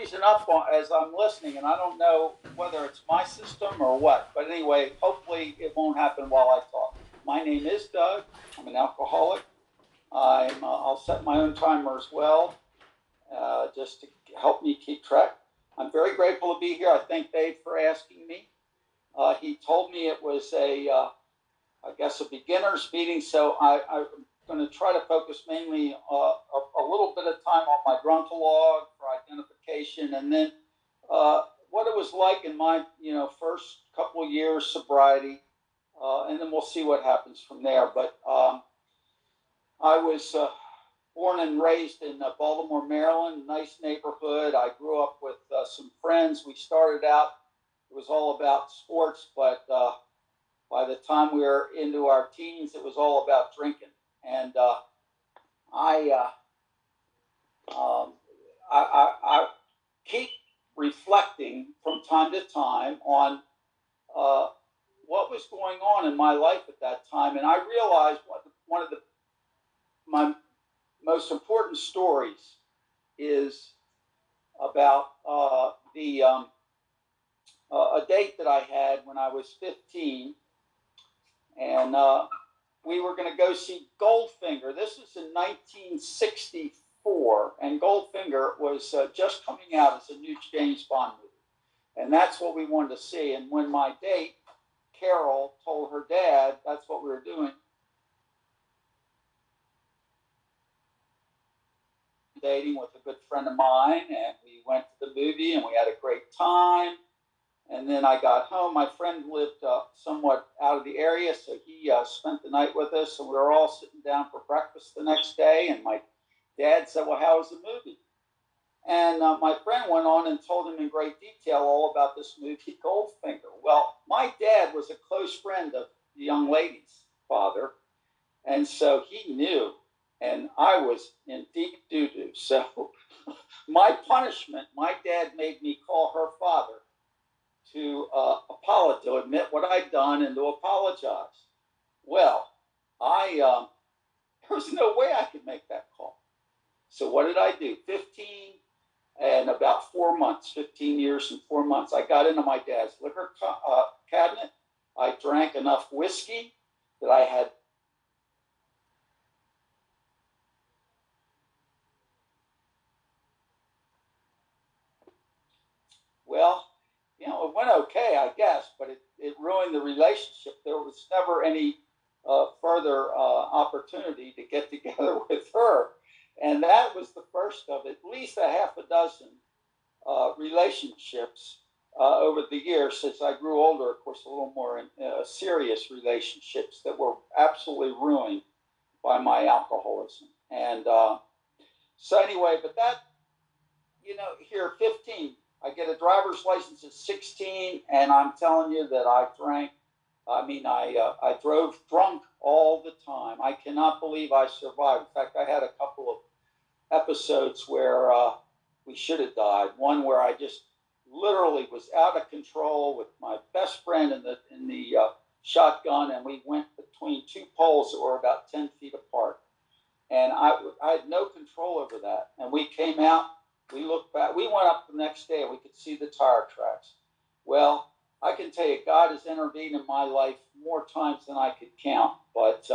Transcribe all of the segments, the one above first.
freezing up as I'm listening, and I don't know whether it's my system or what. But anyway, hopefully it won't happen while I talk. My name is Doug. I'm an alcoholic. I'll set my own timer as well, just to help me keep track. I'm very grateful to be here. I thank Dave for asking me. He told me it was I guess, a beginner's meeting, so I'm going to try to focus mainly a little bit of time on my drunkalogue for identification, and then what it was like in my first couple of years sobriety, and then we'll see what happens from there. But I was born and raised in Baltimore, Maryland, nice neighborhood. I grew up with some friends. We started out, it was all about sports, but by the time we were into our teens, it was all about drinking. And I keep reflecting from time to time on what was going on in my life at that time. And I realized one of my most important stories is about a date that I had when I was 15. And we were going to go see Goldfinger. This was in 1964, and Goldfinger was just coming out as a new James Bond movie. And that's what we wanted to see. And when my date, Carol, told her dad that's what we were doing, dating with a good friend of mine, and we went to the movie, and we had a great time. And then I got home. My friend lived somewhat out of the area, so he spent the night with us. And we were all sitting down for breakfast the next day. And my dad said, "Well, how was the movie?" And my friend went on and told him in great detail all about this movie, Goldfinger. Well, my dad was a close friend of the young lady's father, and so he knew. And I was in deep doo-doo. So my punishment, my dad made me call her father to apologize, to admit what I'd done and to apologize. Well, there was no way I could make that call. So what did I do? 15 and about 4 months, 15 years and 4 months, I got into my dad's liquor cabinet. I drank enough whiskey that I had it went okay, I guess, but it ruined the relationship. There was never any further opportunity to get together with her. And that was the first of at least a half a dozen relationships over the years. As I grew older, of course, a little more serious relationships that were absolutely ruined by my alcoholism. And so anyway, but that, here, 15, I get a driver's license at 16, and I'm telling you that I drank. I drove drunk all the time. I cannot believe I survived. In fact, I had a couple of episodes where we should have died. One where I just literally was out of control with my best friend in the shotgun, and we went between two poles that were about 10 feet apart. And I had no control over that. And we came out. We looked back. We went up the next day, and we could see the tire tracks. Well, I can tell you, God has intervened in my life more times than I could count, but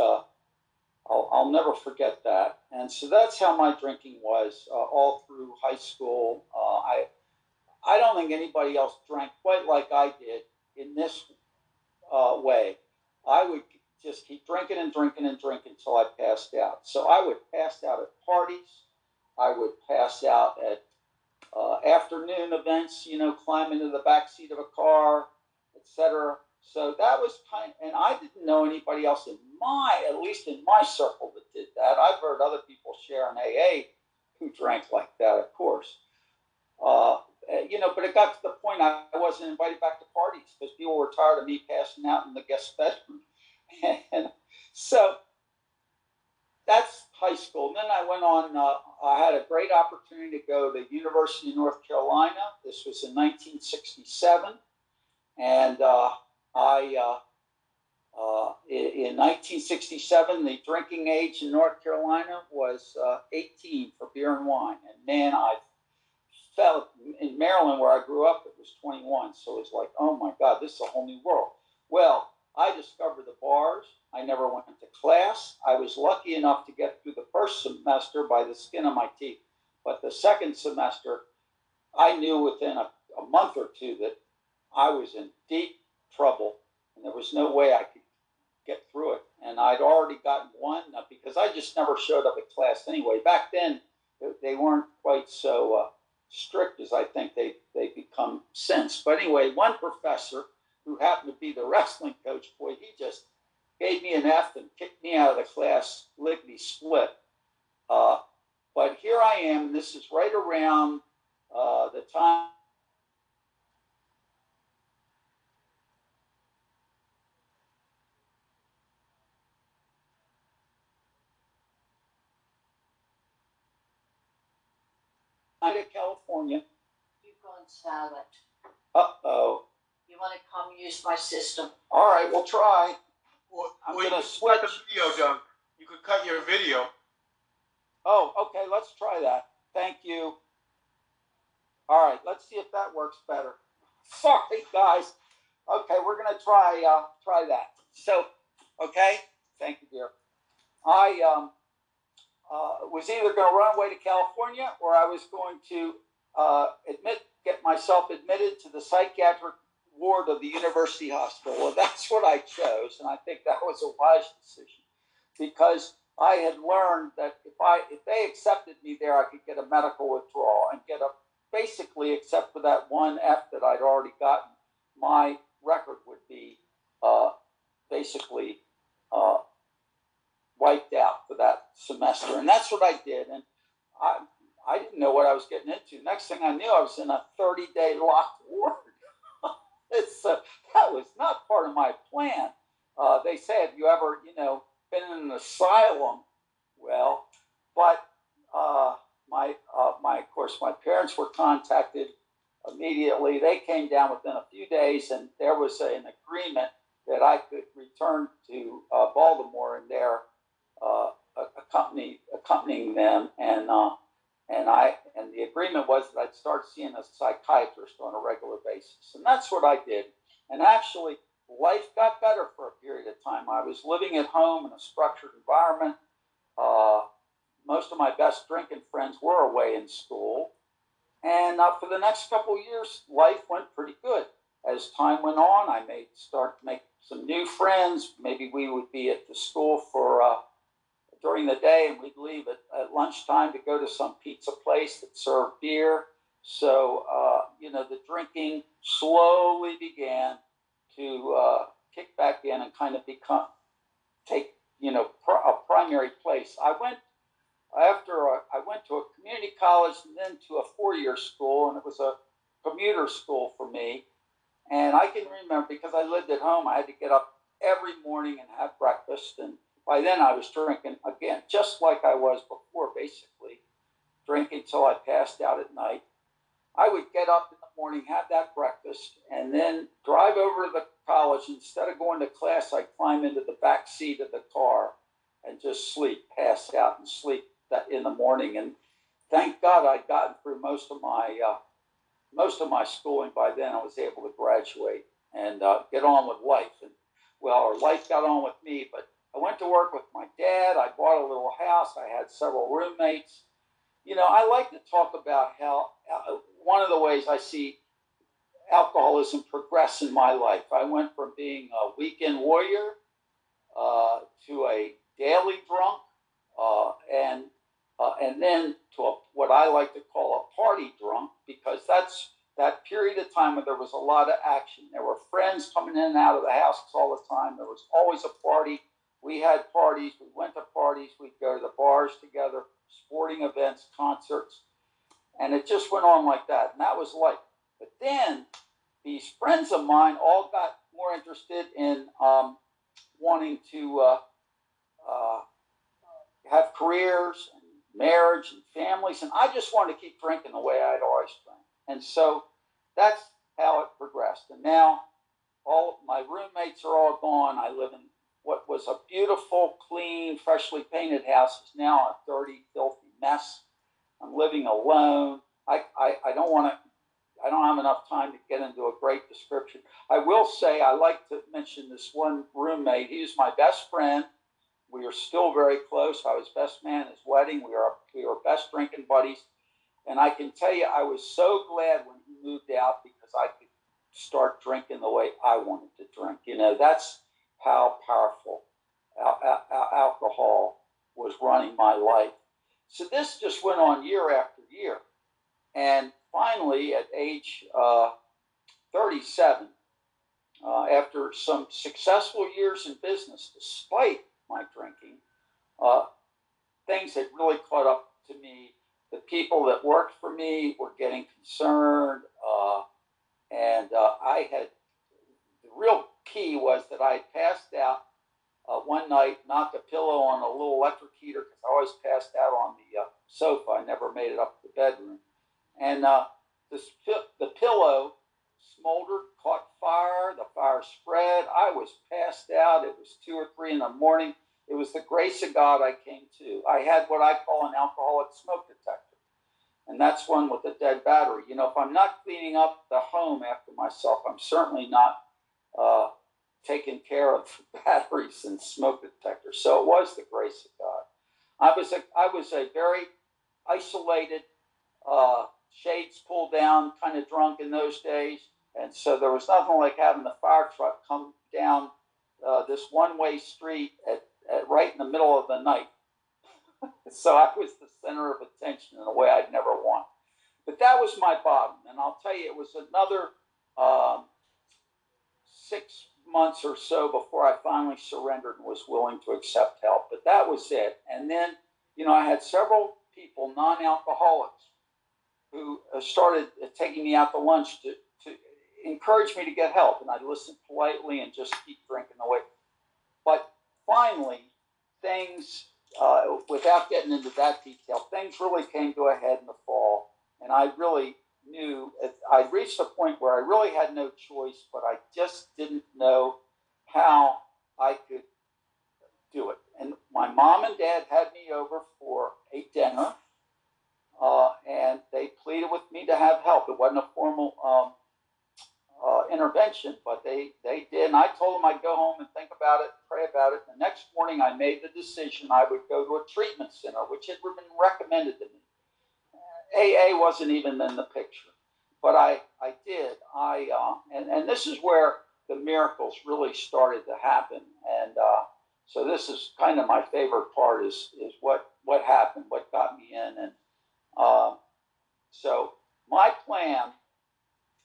I'll never forget that. And so that's how my drinking was all through high school. I don't think anybody else drank quite like I did in this way. I would just keep drinking and drinking and drinking until I passed out. So I would pass out at parties. I would pass out at afternoon events, climb into the back seat of a car, etc. So that was and I didn't know anybody else at least in my circle that did that. I've heard other people share in AA who drank like that, of course. But it got to the point I wasn't invited back to parties because people were tired of me passing out in the guest bedroom. And so that's high school. And then I went on, I had a great opportunity to go to the University of North Carolina. This was in 1967. And in 1967, the drinking age in North Carolina was 18 for beer and wine. And man, I felt in Maryland where I grew up, it was 21. So it was like, oh my God, this is a whole new world. Well, I discovered the bars. I never went to class. I was lucky enough to get through the first semester by the skin of my teeth. But the second semester, I knew within a month or two that I was in deep trouble and there was no way I could get through it. And I'd already gotten one because I just never showed up at class anyway. Back then, they weren't quite so strict as I think they've become since. But anyway, one professor who happened to be the wrestling coach, boy, he just gave me an F and kicked me out of the class lickety split. But here I am, and this is right around the time to California. You've gone silent. Uh-oh. You want to come use my system? All right, we'll try. Well, I'm you gonna could switch. cut the video down. You could cut your video. Oh, okay, let's try that. Thank you. All right, let's see if that works better. Sorry, guys. Okay, we're gonna try that. So, okay, thank you, dear. I was either going to run away to California or I was going to get myself admitted to the psychiatric ward of the university hospital. Well, that's what I chose, and I think that was a wise decision because I had learned that if they accepted me there, I could get a medical withdrawal and basically, except for that one F that I'd already gotten, my record would be basically wiped out for that semester. And that's what I did. And I didn't know what I was getting into. Next thing I knew, I was in a 30-day locked ward. That was not part of my plan. They say, have you ever, been in an asylum? Well, but of course, my parents were contacted immediately. They came down within a few days, and there was an agreement that I could return to Baltimore and there accompanying them, and the agreement was that I'd start seeing a psychiatrist on a regular basis, and that's what I did. And actually, life got better for a period of time. I was living at home in a structured environment. Most of my best drinking friends were away in school, and for the next couple of years, life went pretty good. As time went on, I start to make some new friends. Maybe we would be at the school for during the day, and we'd leave at lunchtime to go to some pizza place that served beer. So, the drinking slowly began to kick back in and kind of take a primary place. I went to a community college and then to a four-year school, and it was a commuter school for me. And I can remember, because I lived at home, I had to get up every morning and have breakfast. And by then I was drinking again, just like I was before, basically, drinking till I passed out at night. I would get up in the morning, have that breakfast, and then drive over to the college. Instead of going to class, I'd climb into the back seat of the car and just sleep, pass out and sleep in the morning. And thank God I'd gotten through most of my schooling. By then I was able to graduate and get on with life. And life got on with me, but I went to work with my dad. I bought a little house. I had several roommates. I like to talk about how one of the ways I see alcoholism progress in my life. I went from being a weekend warrior to a daily drunk, and then to what I like to call a party drunk, because that's that period of time where there was a lot of action. There were friends coming in and out of the house all the time. There was always a party. We had parties. We went to parties. We'd go to the bars together, sporting events, concerts, and it just went on like that. And that was life. But then these friends of mine all got more interested in wanting to have careers and marriage and families, and I just wanted to keep drinking the way I'd always drank. And so that's how it progressed. And now all of my roommates are all gone. I live in what was a beautiful, clean, freshly painted house. It's now a dirty, filthy mess. I'm living alone. I don't want to. I don't have enough time to get into a great description. I will say I like to mention this one roommate. He was my best friend. We are still very close. I was best man at his wedding. We were best drinking buddies. And I can tell you, I was so glad when he moved out because I could start drinking the way I wanted to drink. You know, that's how powerful alcohol was running my life. So this just went on year after year. And finally, at age 37, after some successful years in business, despite my drinking, uh, things had really caught up to me. The people that worked for me were getting concerned, and I had the real key was that I had passed out one night, knocked a pillow on a little electric heater because I always passed out on the sofa. I never made it up to the bedroom, and the pillow smoldered, caught fire. The fire spread. I was passed out. It was 2 or 3 in the morning. It was the grace of God I came to. I had what I call an alcoholic smoke detector. And that's one with a dead battery. You know, if I'm not cleaning up the home after myself, I'm certainly not taking care of batteries and smoke detectors. So it was the grace of God. I was a very isolated, shades pulled down, kind of drunk in those days. And so there was nothing like having the fire truck come down this one-way street right in the middle of the night. So I was the center of attention in a way I'd never want. But that was my bottom. And I'll tell you, it was another 6 months or so before I finally surrendered and was willing to accept help. But that was it. And then, you know, I had several people, non-alcoholics, who started taking me out to lunch to encourage me to get help. And I listened politely and just keep drinking away. But finally, things, without getting into that detail, things really came to a head in the fall. And I really knew I'd reached a point where I really had no choice, but I just didn't know how I could do it. And my mom and dad had me over for a dinner, and they pleaded with me to have help. It wasn't a formal intervention, but they did. And I told them I'd go home and think about it, pray about it. The next morning, I made the decision I would go to a treatment center, which had been recommended to me. AA wasn't even in the picture, but I did. And this is where the miracles really started to happen. And so this is kind of my favorite part is what happened, what got me in. And so my plan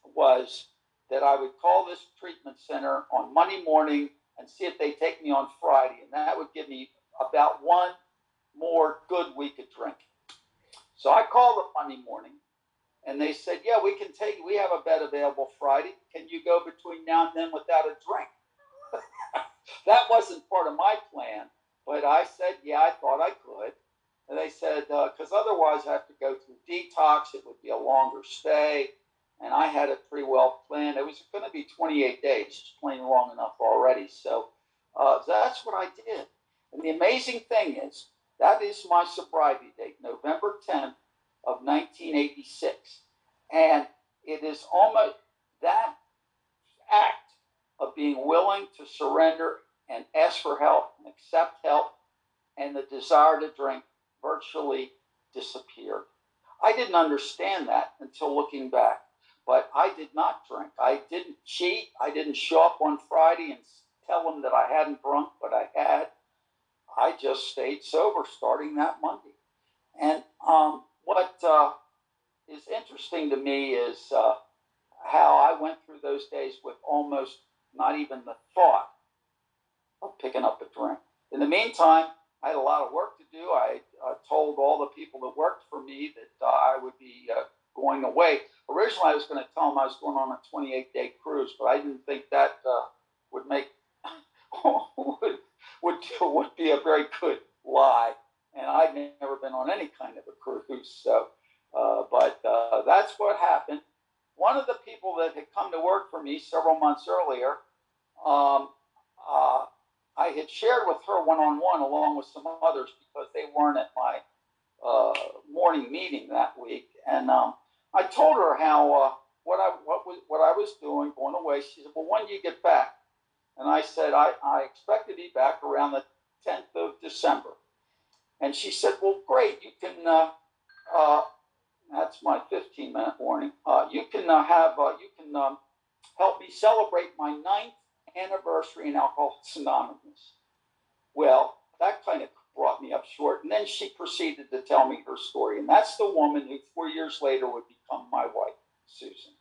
was that I would call this treatment center on Monday morning and see if they take me on Friday. And that would give me about one more good week of drinking. So I called them Monday morning and they said, yeah, we can take you. We have a bed available Friday. Can you go between now and then without a drink? That wasn't part of my plan, but I said, yeah, I thought I could. And they said, because otherwise I have to go through detox. It would be a longer stay. And I had it pretty well planned. It was going to be 28 days, just plain long enough already. So that's what I did. And the amazing thing is, that is my sobriety date, November 10th of 1986. And it is almost that act of being willing to surrender and ask for help and accept help and the desire to drink virtually disappeared. I didn't understand that until looking back. But I did not drink. I didn't cheat. I didn't show up on Friday and tell them that I hadn't drunk, but I had. I just stayed sober starting that Monday. And what is interesting to me is how I went through those days with almost not even the thought of picking up a drink. In the meantime, I had a lot of work to do. I told all the people that worked for me that I would be going away. Originally, I was going to tell them I was going on a 28-day cruise, but I didn't think that would make would be a very good lie. And I'd never been on any kind of a cruise, so but that's what happened. One of the people that had come to work for me several months earlier, I had shared with her one-on-one along with some others because they weren't at my morning meeting that week. And I told her how what I was doing, going away. She said, "Well, when do you get back?" And I said, I expect to be back around the 10th of December. And she said, "Well, great. You can. That's my 15-minute warning. You can help me celebrate my 9th anniversary in Alcoholics Anonymous." Well, that kind of brought me up short. And then she proceeded to tell me her story. And that's the woman who 4 years later would become my wife, Susan.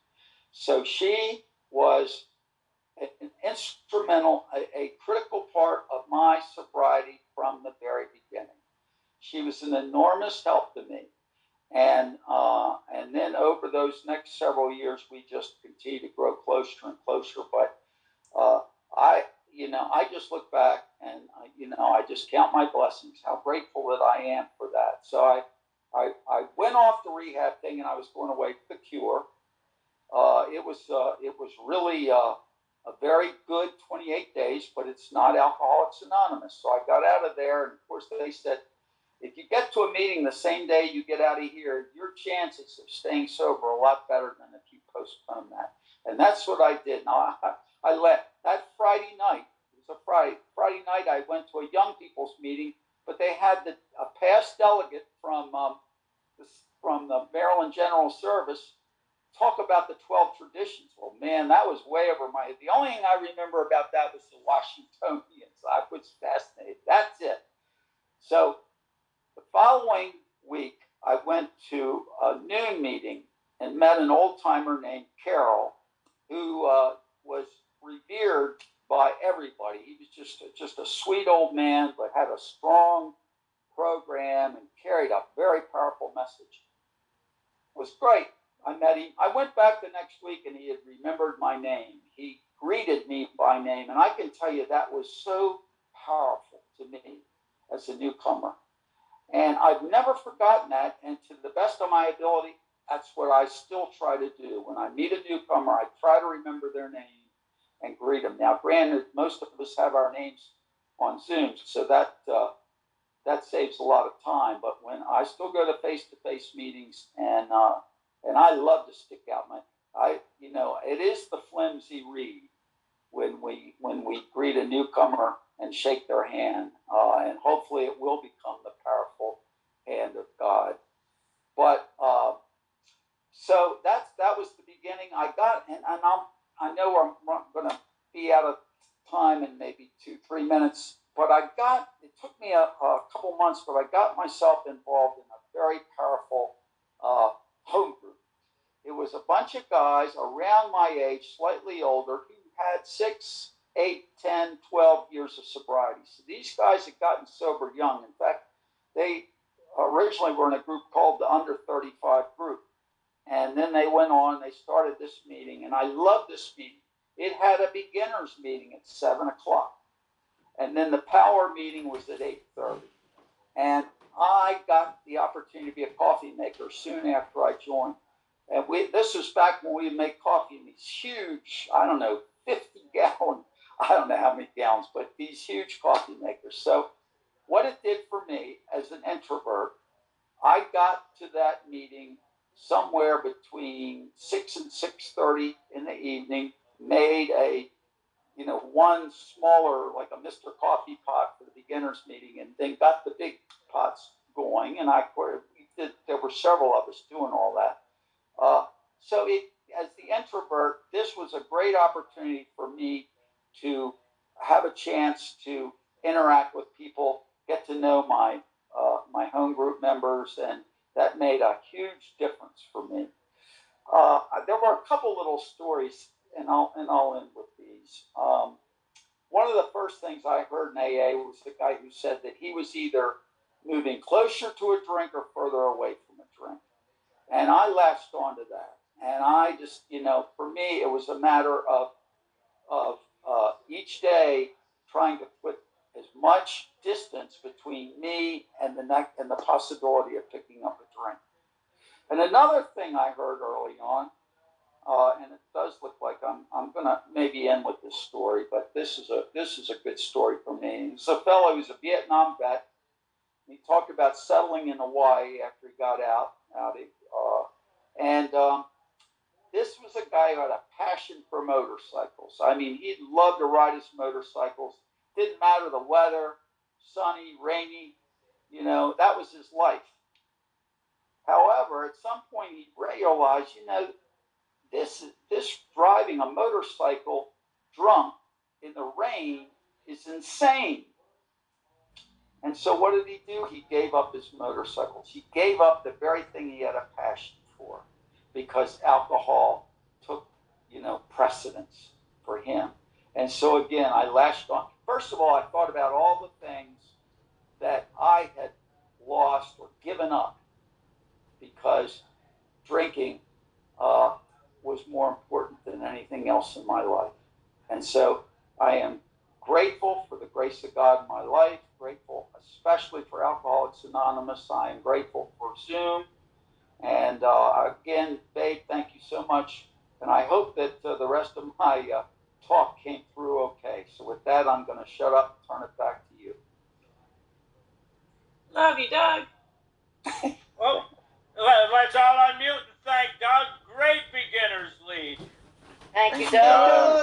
So she was an instrumental, a critical part of my sobriety from the very beginning. She was an enormous help to me. And then over those next several years, we just continued to grow closer and closer. But I just look back and, I just count my blessings, how grateful that I am for that. So I went off the rehab thing and I was going away for the cure. It was really a very good 28 days, but it's not Alcoholics Anonymous. So I got out of there, and of course they said, if you get to a meeting the same day you get out of here, your chances of staying sober are a lot better than if you postpone that. And that's what I did. Now, I let that Friday night, it was a Friday night, I went to a young people's meeting, but they had a past delegate from the Maryland General Service talk about the 12 traditions. Well, man, that was way over my head. The only thing I remember about that was the Washingtonians. I was fascinated. That's it. So the following week, I went to a noon meeting and met an old-timer named Carol, who was revered by everybody. He was just a sweet old man, but had a strong program and carried a very powerful message. It was great. I met him. I went back the next week and he had remembered my name. He greeted me by name. And I can tell you that was so powerful to me as a newcomer. And I've never forgotten that. And to the best of my ability, that's what I still try to do. When I meet a newcomer, I try to remember their name and greet them. Now, granted, most of us have our names on Zoom, so that saves a lot of time. But when I still go to face-to-face meetings, and I love to stick out it is the flimsy reed when we greet a newcomer and shake their hand, and hopefully it will become the powerful hand of God. But so that was the beginning. I know I'm going to be out of time in maybe 2-3 minutes, but it took me a couple months, but I got myself involved in a very powerful home group. It was a bunch of guys around my age, slightly older, who had 6, 8, 10, 12 years of sobriety. So these guys had gotten sober young. In fact, they originally were in a group called the Under 35 group. And then they went on, they started this meeting, and I loved this meeting. It had a beginner's meeting at 7 o'clock. And then the power meeting was at 8:30. And I got the opportunity to be a coffee maker soon after I joined. And this was back when we would make coffee in these huge, 50-gallon, I don't know how many gallons, but these huge coffee makers. So what it did for me as an introvert, I got to that meeting somewhere between 6 and 6:30 in the evening, made one smaller, like a Mr. Coffee pot for the beginners meeting, and then got the big pots going. And there were several of us doing all that. So as the introvert, this was a great opportunity for me to have a chance to interact with people, get to know my home group members, and that made a huge difference for me. There were a couple little stories, and I'll end with these. One of the first things I heard in AA was the guy who said that he was either moving closer to a drink or further away from a drink. And I latched onto that. And I just, for me, it was a matter of each day trying to put as much distance between me and the possibility of picking up a drink. And another thing I heard early on, and it does look like I'm going to maybe end with this story, but this is a good story for me. It's a fellow who's a Vietnam vet. He talked about settling in Hawaii after he got out. And this was a guy who had a passion for motorcycles. I mean, he loved to ride his motorcycles. Didn't matter the weather, sunny, rainy, you know, that was his life. However, at some point he realized, you know, this driving a motorcycle drunk in the rain is insane. And so what did he do? He gave up his motorcycles. He gave up the very thing he had a passion for because alcohol took, you know, precedence for him. And so again, I latched on. First of all, I thought about all the things that I had lost or given up because drinking was more important than anything else in my life. And so I am grateful for the grace of God in my life, grateful especially for Alcoholics Anonymous. I am grateful for Zoom. And again, Babe, thank you so much. And I hope that the rest of my talk came through okay. So with that, I'm going to shut up and turn it back to you. Love you, Doug. Well, let's all unmute and thank Doug. Great beginner's lead. Thank you, Doug.